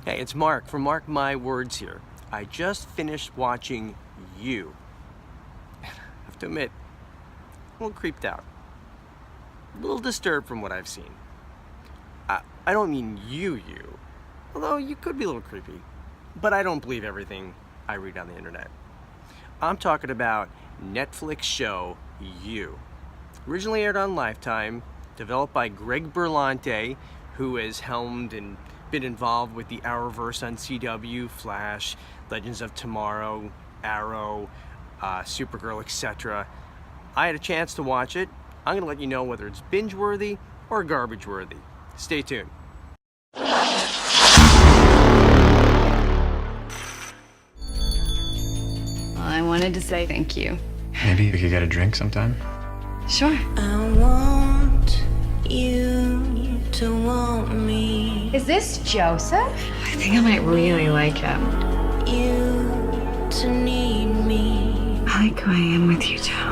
Hey, it's Mark from Mark My Words here. I just finished watching You. I have to admit, a little creeped out. A little disturbed from what I've seen. I don't mean you, although you could be a little creepy. But I don't believe everything I read on the internet. I'm talking about Netflix show You. Originally aired on Lifetime, developed by Greg Berlanti, who has helmed and been involved with the Arrowverse on CW, Flash, Legends of Tomorrow, Arrow, Supergirl, etc. I had a chance to watch it. I'm going to let you know whether it's binge-worthy or garbage-worthy. Stay tuned. I wanted to say thank you. Maybe we could get a drink sometime? Sure. I want you to want me. Is this Joseph? I think I might really like him. You to need me. I like who I am with you, Joe.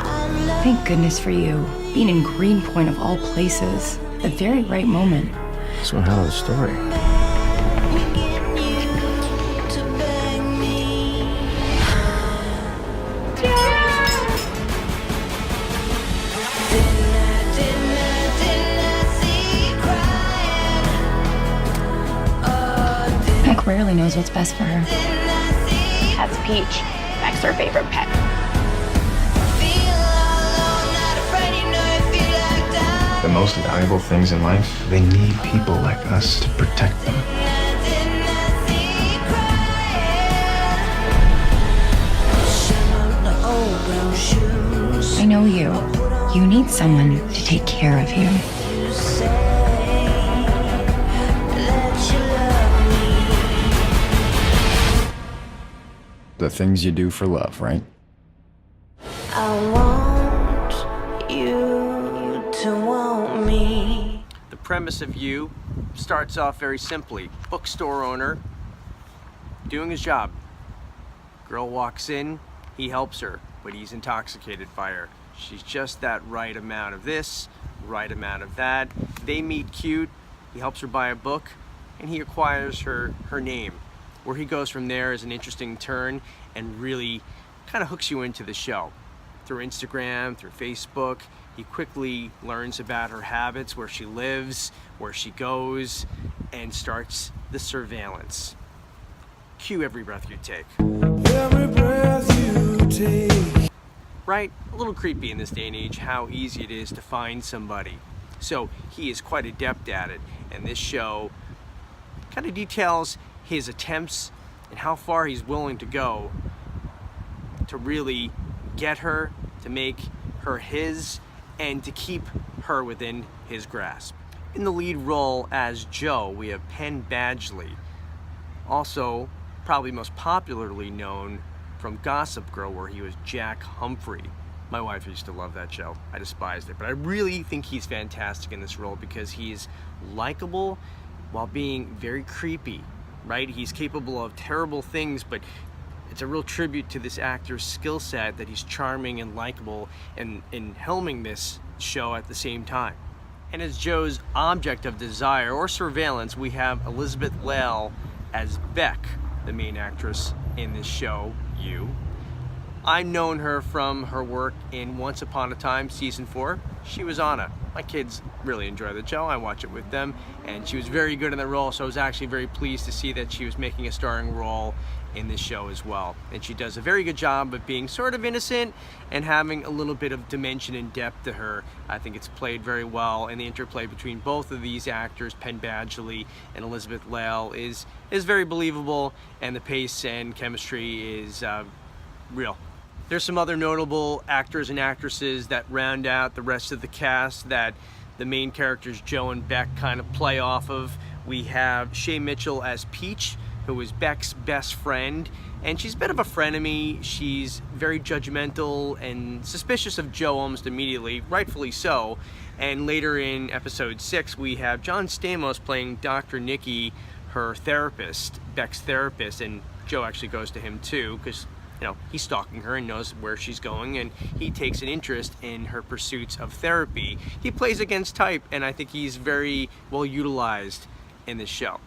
Thank goodness for you. Being in Greenpoint of all places. The very right moment. It's one hell of a story. Getting you to beg me. Didn't I see you crying? Beck rarely knows what's best for her. Didn't I see That's Peach. Beck's her favorite pet. feel all alone, not afraid, you know you feel like dying. The most valuable things in life, they need people like us to protect them. Didn't I see you crying? Shine the old brown shoes. I know you. You need someone to take care of you. You say that you love me. The things you do for love, right? I want you to want me. The premise of You starts off very simply. Bookstore owner doing his job. Girl walks in, he helps her, but he's intoxicated by her. She's just that right amount of this, right amount of that. They meet cute, he helps her buy a book, and he acquires her name. Where he goes from there is an interesting turn and really kind of hooks you into the show. Through Instagram, through Facebook, he quickly learns about her habits, where she lives, where she goes, and starts the surveillance. Cue Every Breath You Take. Every breath you take. Right? A little creepy in this day and age how easy it is to find somebody. So he is quite adept at it, and this show kind of details his attempts and how far he's willing to go to really get her, to make her his, and to keep her within his grasp. In the lead role as Joe, we have Penn Badgley, also probably most popularly known from Gossip Girl, where he was Jack Humphrey. My wife used to love that show. I despised it, but I really think he's fantastic in this role because he's likable while being very creepy, right? He's capable of terrible things, but it's a real tribute to this actor's skill set that he's charming and likable and helming this show at the same time. And as Joe's object of desire or surveillance, we have Elizabeth Lail as Beck, the main actress in this show, You. I've known her from her work in Once Upon a Time season 4. She was Anna. My kids really enjoy the show. I watch it with them, and she was very good in the role, so I was actually very pleased to see that she was making a starring role in this show as well. And she does a very good job of being sort of innocent and having a little bit of dimension and depth to her. I think it's played very well, and the interplay between both of these actors, Penn Badgley and Elizabeth Lail, is very believable, and the pace and chemistry is real. There's some other notable actors and actresses that round out the rest of the cast that the main characters Joe and Beck kind of play off of. We have Shay Mitchell as Peach, who is Beck's best friend, and she's a bit of a frenemy. She's very judgmental and suspicious of Joe almost immediately, rightfully so. And later in episode 6, we have John Stamos playing Dr. Nikki, her therapist, Beck's therapist, and Joe actually goes to him too, because he's stalking her and knows where she's going, and he takes an interest in her pursuits of therapy. He plays against type, and I think he's very well utilized in this show.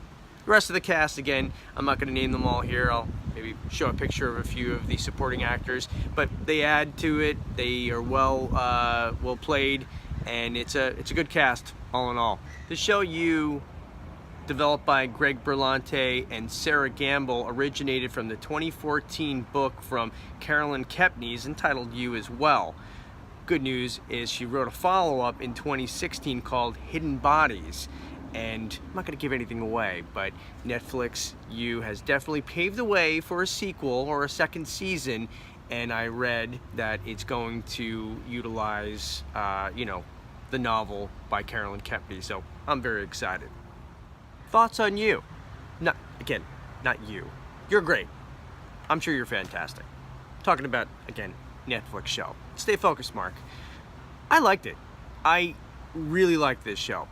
The rest of the cast, again, I'm not going to name them all here. I'll maybe show a picture of a few of the supporting actors, but they add to it. They are well played, and it's a good cast all in all. The show You, developed by Greg Berlanti and Sarah Gamble, originated from the 2014 book from Carolyn Kepnes entitled You as well. Good news is she wrote a follow-up in 2016 called Hidden Bodies, and I'm not going to give anything away, but Netflix You has definitely paved the way for a sequel or a second season, and I read that it's going to utilize, the novel by Carolyn Kepnes, so I'm very excited. Thoughts on You? Not you. You're great. I'm sure you're fantastic. Talking about, again, Netflix show. Stay focused, Mark. I liked it. I really liked this show.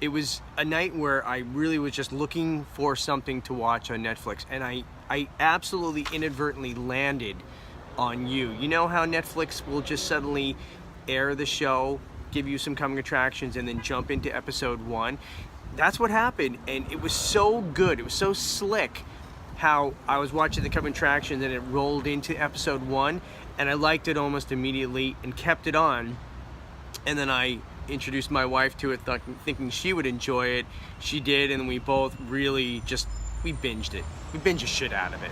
It was a night where I really was just looking for something to watch on Netflix, and I absolutely inadvertently landed on You. You know how Netflix will just suddenly air the show, give you some coming attractions, and then jump into episode 1? That's what happened, and it was so good. It was so slick how I was watching the coming attractions and it rolled into episode 1, and I liked it almost immediately and kept it on. And then I introduced my wife to it, thinking she would enjoy it. She did, and we both really we binged it. We binged the shit out of it.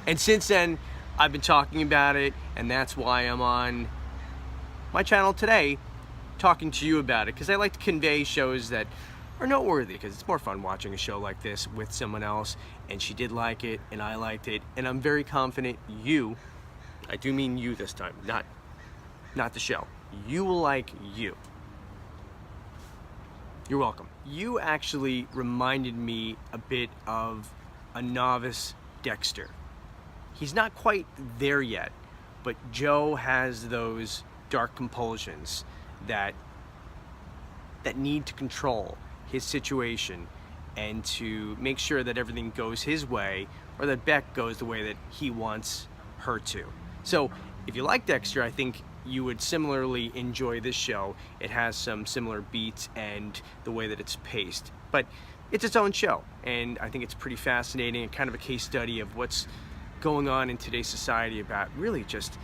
And since then, I've been talking about it, and that's why I'm on my channel today talking to you about it, because I like to convey shows that are noteworthy, because it's more fun watching a show like this with someone else, and she did like it, and I liked it, and I'm very confident you, I do mean you this time, not the show, you will like You. You're welcome. You actually reminded me a bit of a novice Dexter. He's not quite there yet, but Joe has those dark compulsions that need to control his situation and to make sure that everything goes his way, or that Beck goes the way that he wants her to. So if you like Dexter, I think you would similarly enjoy this show. It has some similar beats and the way that it's paced, but it's its own show, and I think it's pretty fascinating and kind of a case study of what's going on in today's society about really just,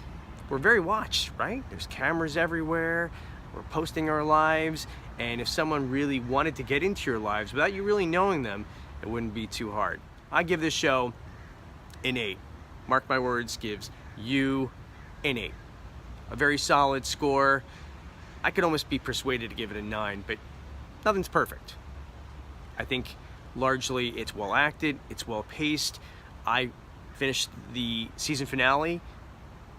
we're very watched, right? There's cameras everywhere, we're posting our lives, and if someone really wanted to get into your lives without you really knowing them, it wouldn't be too hard. I give this show an 8. Mark my words, gives You an 8. A very solid score. I could almost be persuaded to give it a 9, but nothing's perfect. I think largely it's well acted, it's well paced. I finished the season finale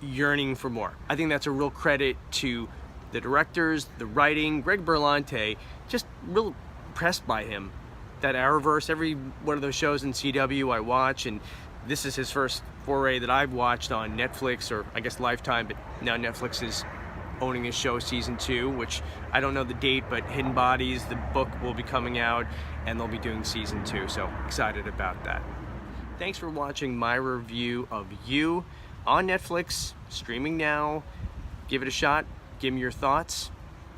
yearning for more. I think that's a real credit to the directors, the writing, Greg Berlanti, just real impressed by him. That Arrowverse, every one of those shows in CW I watch, and this is his first foray that I've watched on Netflix, or I guess Lifetime, but now Netflix is owning his show season 2, which I don't know the date, but Hidden Bodies, the book, will be coming out, and they'll be doing season 2, so excited about that. Thanks for watching my review of You on Netflix, streaming now. Give it a shot. Give me your thoughts.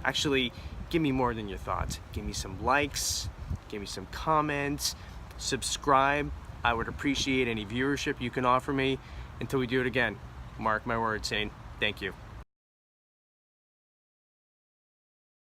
Actually, give me more than your thoughts. Give me some likes, give me some comments, subscribe. I would appreciate any viewership you can offer me. Until we do it again, mark my words saying thank you.